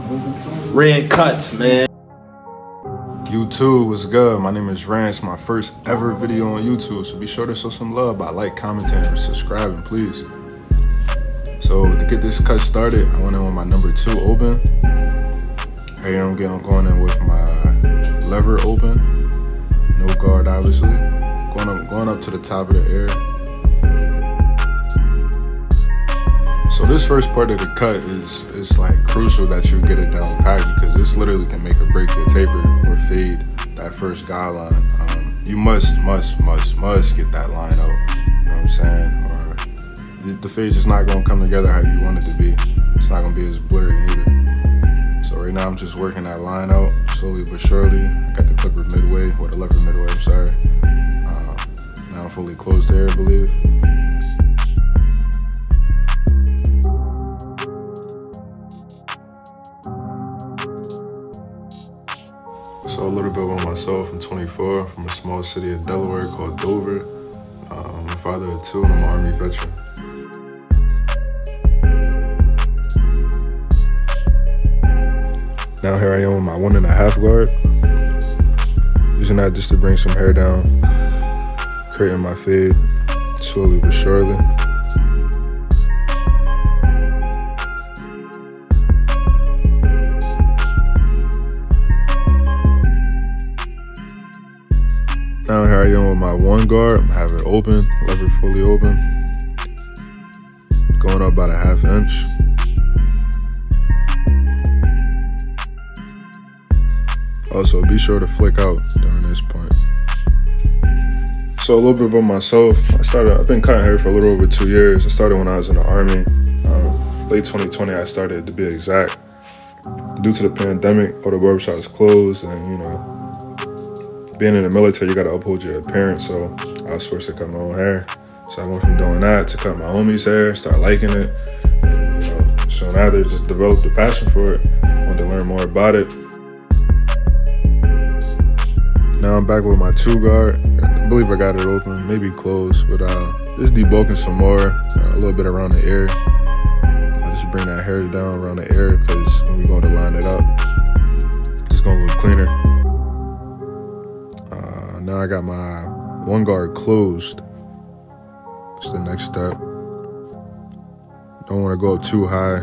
RanCutIt, man. YouTube, what's good? My name is Ran. It's my first ever video on YouTube, so be sure to show some love by commenting, and subscribing, please. So to get this cut started, I went in with my number 2 open. Here I'm going in with my lever open, no guard obviously. Going up to the top of the ear. So this first part of the cut is like crucial that you get it down pat, because this literally can make or break your taper or fade that first guideline. You must get that line out, you know what I'm saying? Or the fade's just not gonna come together how you want it to be. It's not gonna be as blurry neither. So right now I'm just working that line out slowly but surely. I got the clipper midway, or the lever midway, I'm sorry. Now I'm fully closed there, I believe. So a little bit about myself. I'm 24, from a small city of Delaware called Dover. I'm a father of 2 and I'm an Army veteran. Now here I am with my 1.5 guard. Using that just to bring some hair down, creating my fade slowly but surely. Now here I am with my 1 guard. I have it open, lever fully open. Going up about a 1/2 inch. Also, be sure to flick out during this point. So a little bit about myself. I've been cutting hair for a little over 2 years. I started when I was in the Army. Late 2020, I started, to be exact. Due to the pandemic, all the barbershops closed, and you know, being in the military, you gotta uphold your appearance, so I was forced to cut my own hair. So I went from doing that to cut my homie's hair, start liking it, and you know, soon after, just developed a passion for it, wanted to learn more about it. Now I'm back with my 2 guard. I believe I got it open, maybe closed, but just debulking some more, a little bit around the ear. I'll just bring that hair down around the ear, because when we go to line it up, it's gonna look cleaner. Now I got my 1 guard closed. That's the next step. Don't want to go up too high.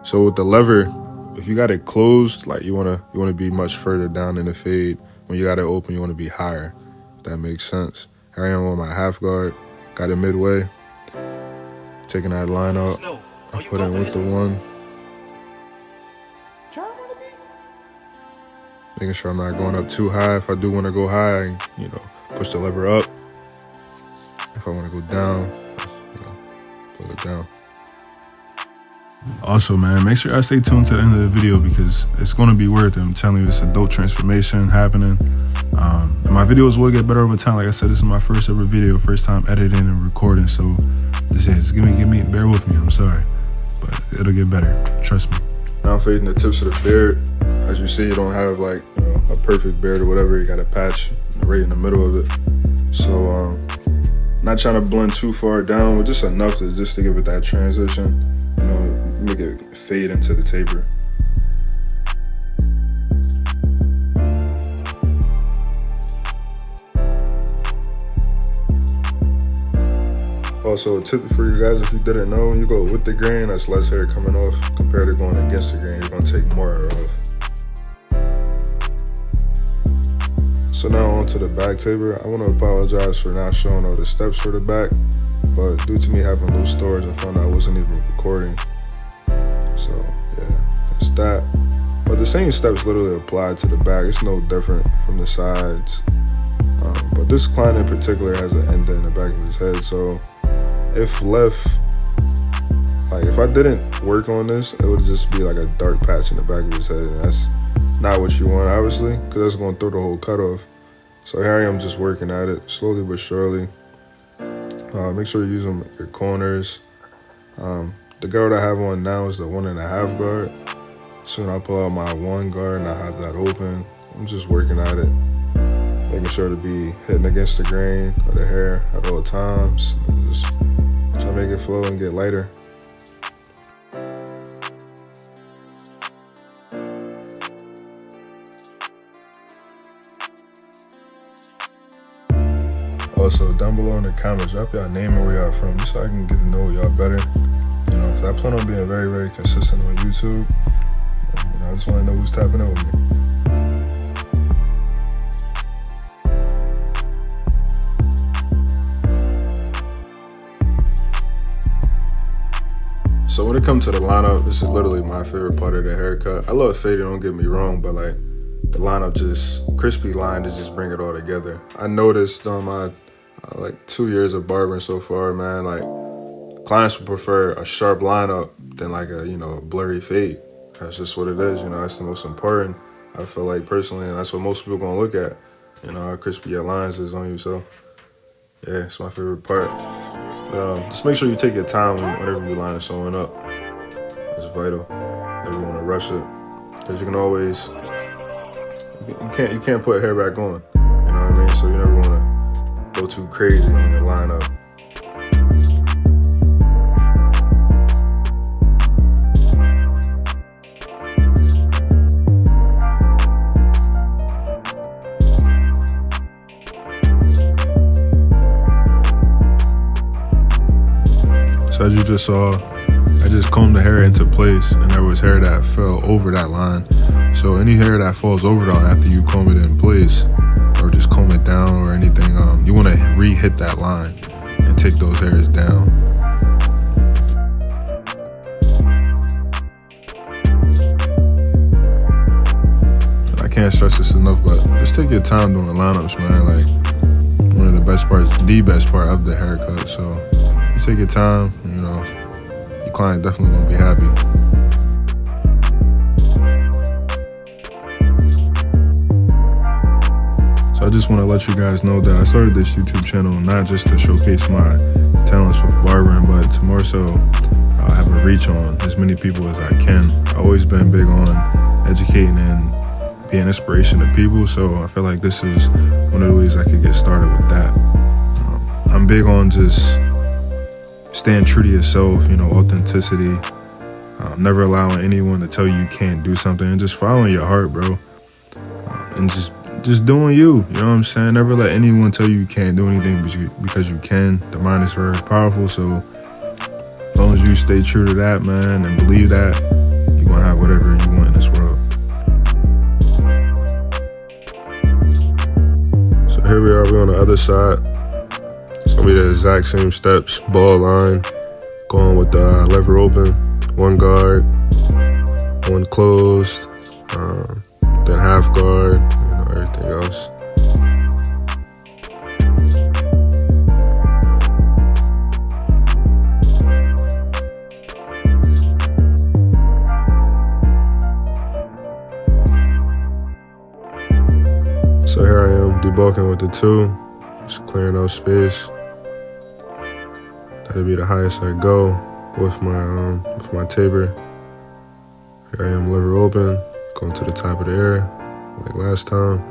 So with the lever, if you got it closed, like you wanna be much further down in the fade. When you got it open, you want to be higher. If that makes sense. Here I am with my 1/2 guard. Got it midway. Taking that line out. I put in with the 1. Making sure I'm not going up too high. If I do want to go high, you know, push the lever up. If I want to go down, you know, pull it down. Also, man, make sure I stay tuned to the end of the video, because it's going to be worth it. I'm telling you, it's a dope transformation happening. And my videos will get better over time. Like I said, this is my first ever video, first time editing and recording. So just give me, bear with me. I'm sorry, but it'll get better. Trust me. Now I'm fading the tips of the beard. As you see, you don't have like, you know, a perfect beard or whatever. You got a patch right in the middle of it. So not trying to blend too far down, but just enough to give it that transition. You know, make it fade into the taper. Also, a tip for you guys, if you didn't know, when you go with the grain, that's less hair coming off compared to going against the grain. You're gonna take more hair off. So now on to the back taper. I want to apologize for not showing all the steps for the back, but due to me having loose storage, I found out I wasn't even recording. So yeah, that's that. But the same steps literally apply to the back. It's no different from the sides. But this client in particular has an ender in the back of his head, so if left, like if I didn't work on this, it would just be like a dark patch in the back of his head, and that's not what you want, obviously, because that's going to throw the whole cut off. So here I am just working at it, slowly but surely. Make sure you're using your corners. The guard I have on now is the 1.5 guard. Soon I'll pull out my 1 guard and I have that open. I'm just working at it, making sure to be hitting against the grain of the hair at all times. Just try to make it flow and get lighter. Also, down below in the comments, drop y'all name and where y'all from, just so I can get to know y'all better. You know, because I plan on being very, very consistent on YouTube. And, you know, I just want to know who's tapping in with me. So when it comes to the lineup, this is literally my favorite part of the haircut. I love fading, don't get me wrong, but like the lineup, just crispy line to just bring it all together. I noticed on my like 2 years of barbering so far, man, like clients would prefer a sharp lineup than like a, you know, blurry fade. That's just what it is, you know, that's the most important, I feel like personally, and that's what most people gonna look at, you know, how crispy your lines is on you. So yeah, it's my favorite part. Just make sure you take your time whenever you line someone up. It's vital. Never want to rush it, because you can always you can't put hair back on. You know what I mean? So you never want to go too crazy on your lineup. So as you just saw, I just combed the hair into place, and there was hair that fell over that line. So any hair that falls over that after you comb it in place, or just comb it down or anything, you want to re-hit that line and take those hairs down. And I can't stress this enough, but just take your time doing lineups, man. Like one of the best part of the haircut. So you take your time, you know, your client definitely gonna be happy. So I just want to let you guys know that I started this YouTube channel not just to showcase my talents with barbering, but to more so have a reach on as many people as I can. I've always been big on educating and being inspiration to people, so I feel like this is one of the ways I could get started with that. I'm big on just staying true to yourself, you know, authenticity, never allowing anyone to tell you can't do something, and just following your heart, bro, and just doing you know what I'm saying? Never let anyone tell you can't do anything because you can. The mind is very powerful, so as long as you stay true to that, man, and believe that, you're gonna have whatever you want in this world. So here we are, we're on the other side. It's gonna be the exact same steps, ball line, going with the lever open, one guard, one closed, then half guard, you know, everything else. So here I am debulking with the 2, just clearing out space. That'll be the highest I go with my taper. Here I am, lever open, going to the top of the air, like last time.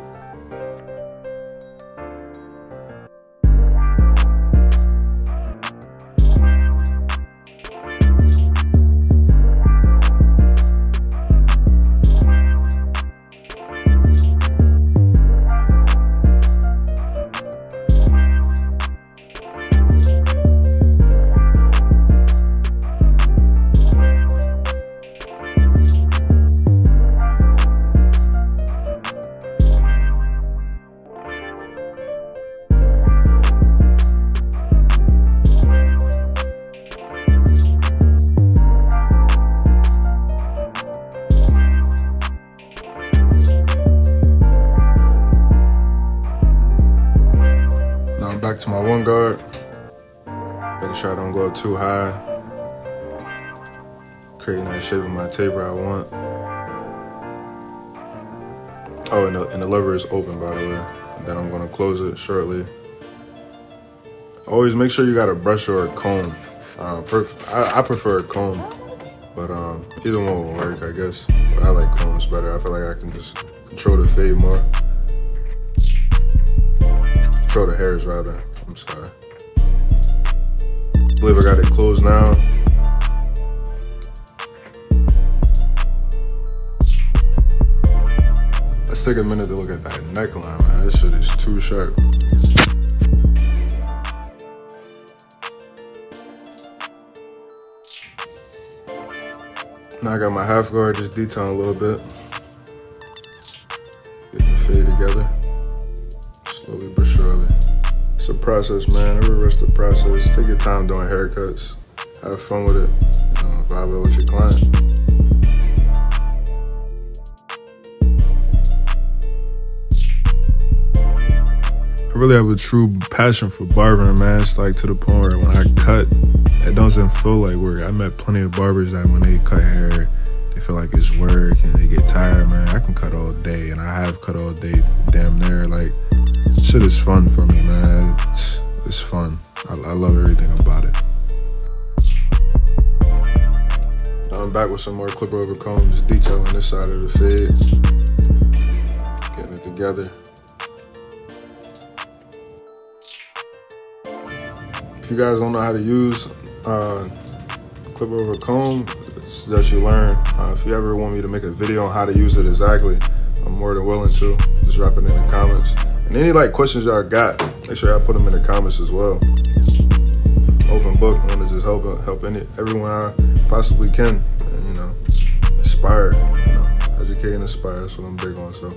Back to my one guard, making sure I don't go up too high, creating that shape of my taper I want. Oh, and the lever is open, by the way. And then I'm gonna close it shortly. Always make sure you got a brush or a comb. I prefer a comb, but either one will work, I guess. But I like combs better. I feel like I can just control the fade more. Control the hairs, rather. I'm sorry. I believe I got it closed now. Let's take a minute to look at that neckline, man. This shit is too sharp. Now I got my half guard, just detailing a little bit. Getting the fade together. Slowly but surely. It's a process, man. Never rush the process. Take your time doing haircuts. Have fun with it. Vibe it with your client. I really have a true passion for barbering, man. It's like to the point where when I cut, it doesn't feel like work. I met plenty of barbers that when they cut hair, they feel like it's work and they get tired, man. I can cut all day, and I have cut all day damn near. Like, shit is fun for me, man. It's fun. I love everything about it. Now I'm back with some more clipper over comb, just detailing this side of the fade. Getting it together. If you guys don't know how to use clipper over comb, I suggest you learn. If you ever want me to make a video on how to use it exactly, I'm more than willing to. Just drop it in the comments. And any questions y'all got, make sure y'all put them in the comments as well. Open book. I want to just help everyone I possibly can. And, inspire. Educate and inspire. That's what I'm big on. So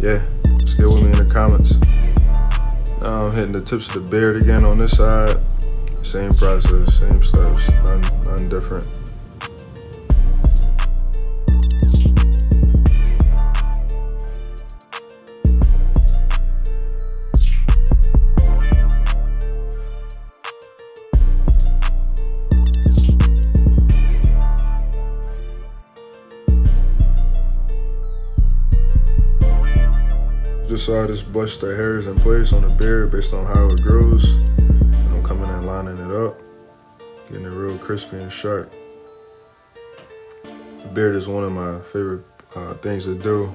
yeah, just get with me in the comments. Now I'm hitting the tips of the beard again on this side. Same process, same steps, nothing different. Just so I just brush the hairs in place on the beard based on how it grows. And I'm coming in lining it up, getting it real crispy and sharp. The beard is one of my favorite things to do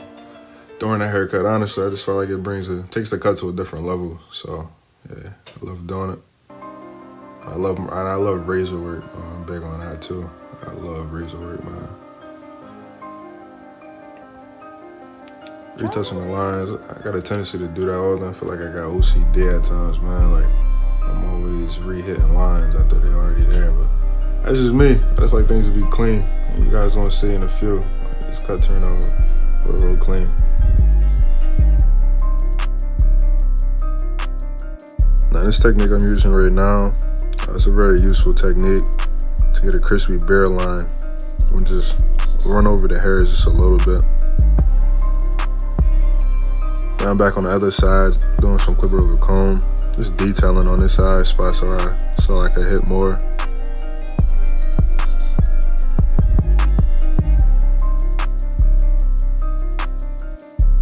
during a haircut. Honestly, I just feel like it takes the cut to a different level. So yeah, I love doing it. I love razor work. I'm big on that too. I love razor work, man. Retouching the lines, I got a tendency to do that all the time. I feel like I got OCD at times, man. Like, I'm always re-hitting lines after they're already there, but that's just me. I just like things to be clean. And you guys gonna see in a few. This cut turned out real clean. Now this technique I'm using right now, it's a very useful technique to get a crispy beard line. We'll just run over the hairs just a little bit. Now I'm back on the other side, doing some clipper over comb, just detailing on this side, spots so I can hit more.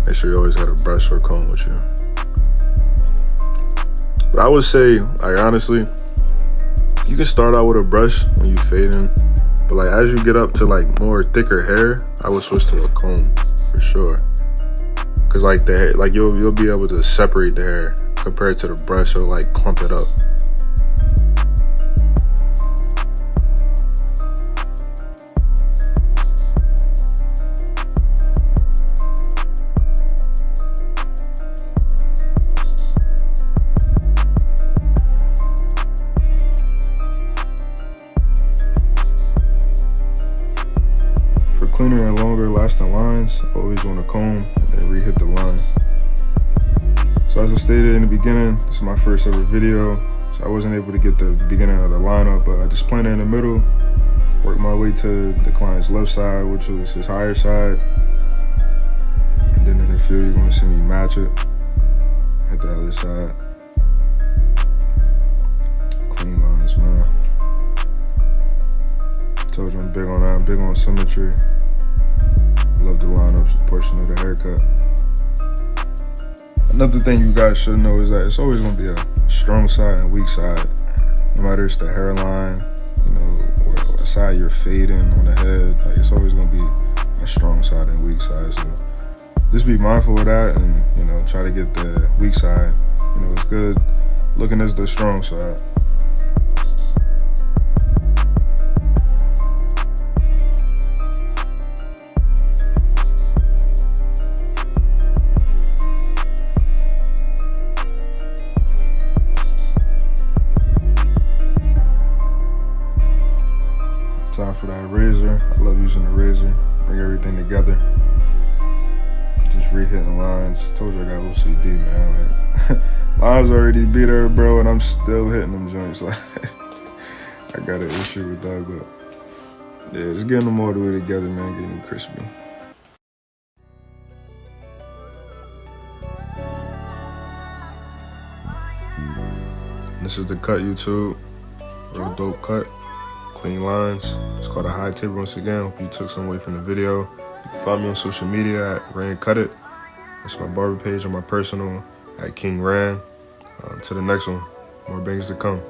Make sure you always got a brush or comb with you. But I would say, honestly, you can start out with a brush when you fading, but as you get up to more thicker hair, I would switch to a comb for sure. Cause the hair, you'll be able to separate the hair compared to the brush or clump it up. For cleaner and longer lasting lines, always want to comb and then re-hit the line. So as I stated in the beginning, this is my first ever video, so I wasn't able to get the beginning of the lineup, but I just planted in the middle, worked my way to the client's left side, which was his higher side. And then in a few, you're gonna see me match it, hit the other side. Clean lines, man. Told you I'm big on that, I'm big on symmetry. I love the lineup portion of the haircut. Another thing you guys should know is that it's always gonna be a strong side and weak side. No matter it's the hairline, or a side you're fading on the head, it's always gonna be a strong side and weak side. So just be mindful of that and, try to get the weak side, as good looking as the strong side. Time for that razor. I love using the razor. Bring everything together. Just re-hitting lines. Told you I got OCD, man. Like, lines already be there, bro, and I'm still hitting them joints. Like, I got an issue with that, but yeah, just getting them all the way together, man. Getting them crispy. This is the cut, YouTube. Real dope cut. Clean lines. It's called a high tip once again. Hope you took some away from the video. You can find me on social media at RanCutIt. That's my barber page on my personal at King Ran. To the next one. More bangers to come.